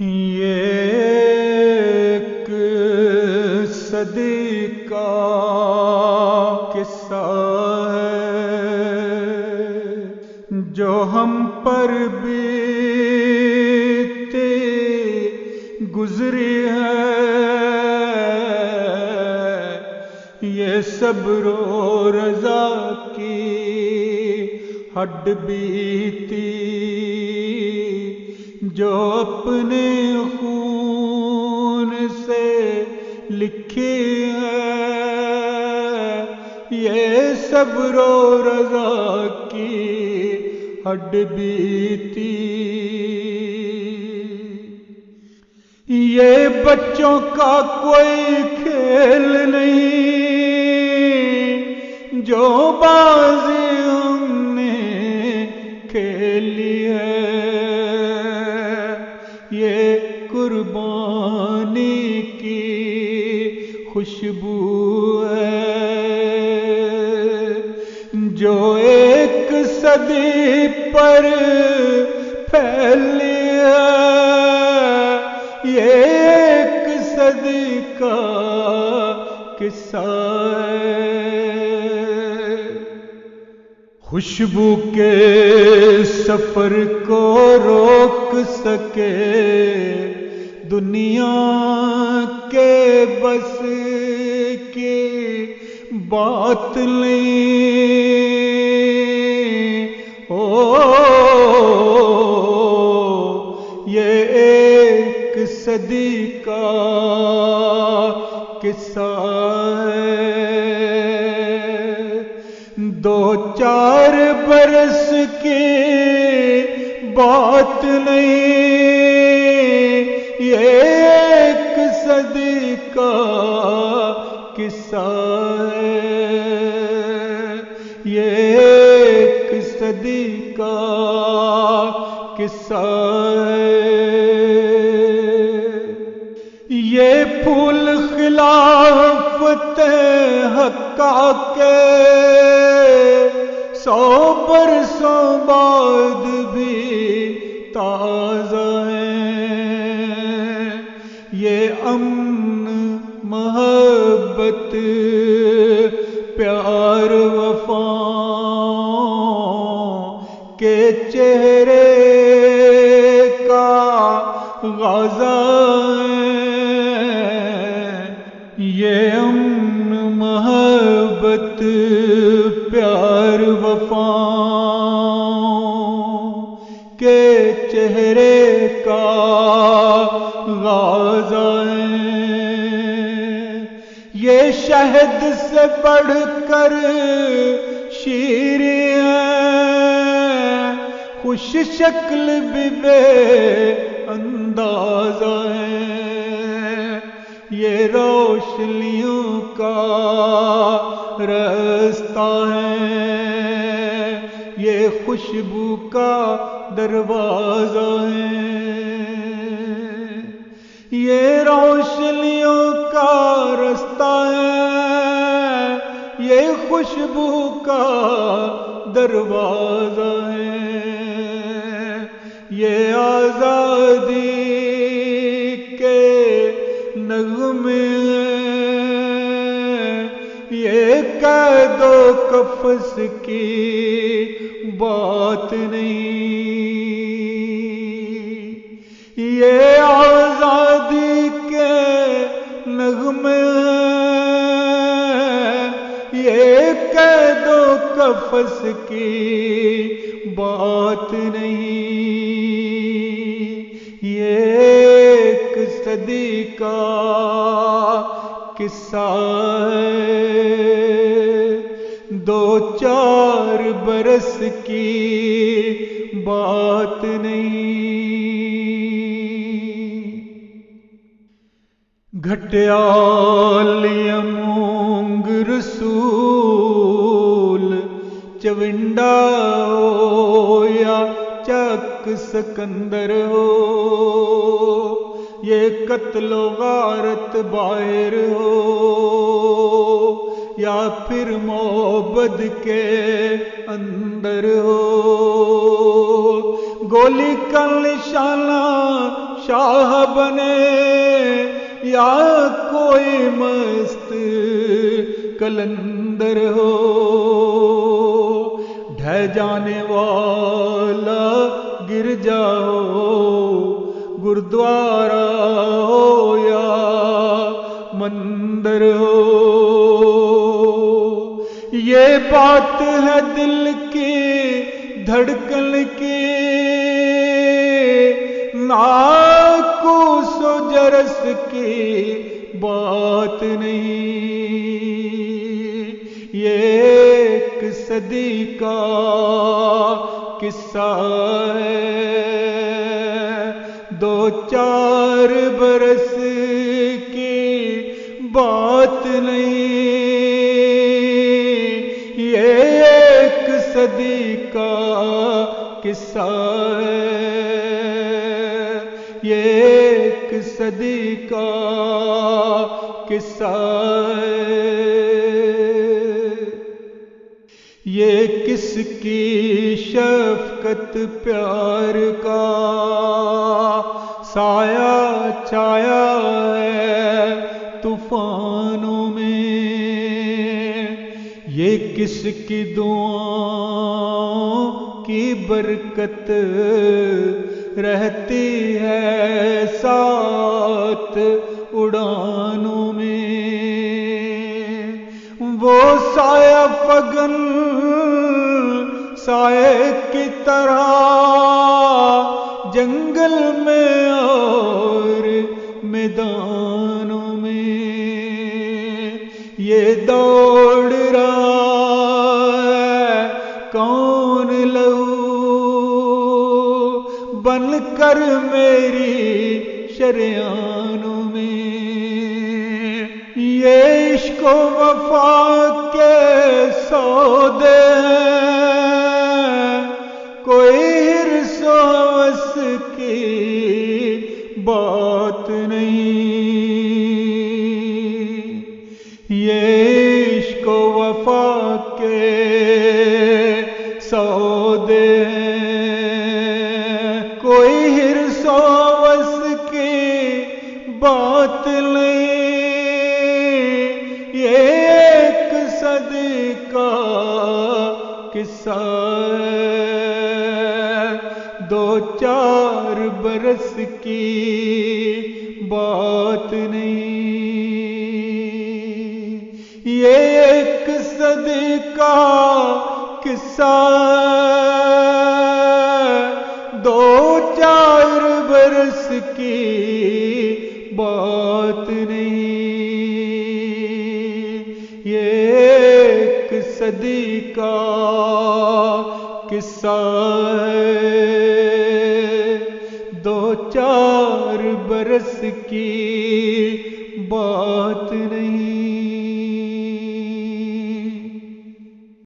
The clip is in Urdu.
یہ ایک صدی کا قصہ ہے جو ہم پر بیتے گزری ہے. یہ صبر و رضا کی ہڈ بیتی جو اپنے خون سے لکھی ہے. یہ صبر و رضا کی ہڈ بیتی. یہ بچوں کا کوئی کھیل نہیں جو بازی ہم نے کھیلی ہے. یہ قربانی کی خوشبو ہے جو ایک صدی پر پھیلی ہے. یہ ایک صدی کا قصہ ہے. خوشبو کے سفر کو روک سکے دنیا کے بس کی بات نہیں. یہ ایک صدی کا قصہ ہے. 2-4 برس کی بات نہیں. یہ ایک صدی کا قصہ ہے. یہ ایک صدی کا قصہ ہے. یہ پھول خلافت حقہ کے 100 برسوں بعد بھی تازہ ہیں. یہ امن محبت پیار وفا کے چہرے کا غازہ ہے. یہ امن محبت پیار وفا کے چہرے کا غازہ ہے. یہ شہد سے بڑھ کر شیریں ہیں. خوش شکل بھی بے اندازہ ہے. یہ روشنیوں کا رستہ ہے. یہ خوشبو کا دروازہ ہے. یہ روشنیوں کا رستہ ہے. یہ خوشبو کا دروازہ ہے. یہ آزادی کے نغمے ہیں. یہ قید و قفس کی بات نہیں. یہ آزادی کے نغمے ہیں. یہ قید و قفس کی بات نہیں. یہ ایک صدی کا قصہ ہے. 2-4 برس کی بات نہیں. گھٹیال مونگ رسول چونڈا ہو یا چک سکندر ہو. یہ قتل و غارت باہر ہو یا پھر معبد کے اندر ہو. گولی کا نشانہ شاہ بنے یا کوئی مست کلندر ہو، ڈھہ جانے والا گرجا ہو، گردوارا ہو یا مندر ہو، یہ بات ہے دل کی دھڑکن کی، ناقوس و جرس کی بات نہیں، یہ ایک صدی کا قصہ ہے، دو چار برس کی بات نہیں، یہ ایک صدی کا قصہ ہے، یہ ایک صدی کا قصہ ہے۔ یہ کس کی شفقت پیار کا سایہ چھایا ہے طوفانوں میں، یہ کس کی دعاؤں کی برکت رہتی ہے ساتھ اڑانوں میں، وہ سایہ فگن سائے کی طرح جنگل میں اور میدانوں میں، یہ دوڑ رہا ہے کون لہو بن کر میری شریانوں میں، یہ عشق و وفا کے سودے کوئی حرص و ہوس کی بات نہیں، یہ عشق و وفا کے سودے کوئی حرص و ہوس کی بات نہیں، یہ ایک صدی کا قصہ ہے، دو چار برس کی بات نہیں، یہ ایک صدی کا قصہ ہے، دو چار برس کی بات نہیں، یہ ایک صدی کا قصہ ہے، دو چار برس کی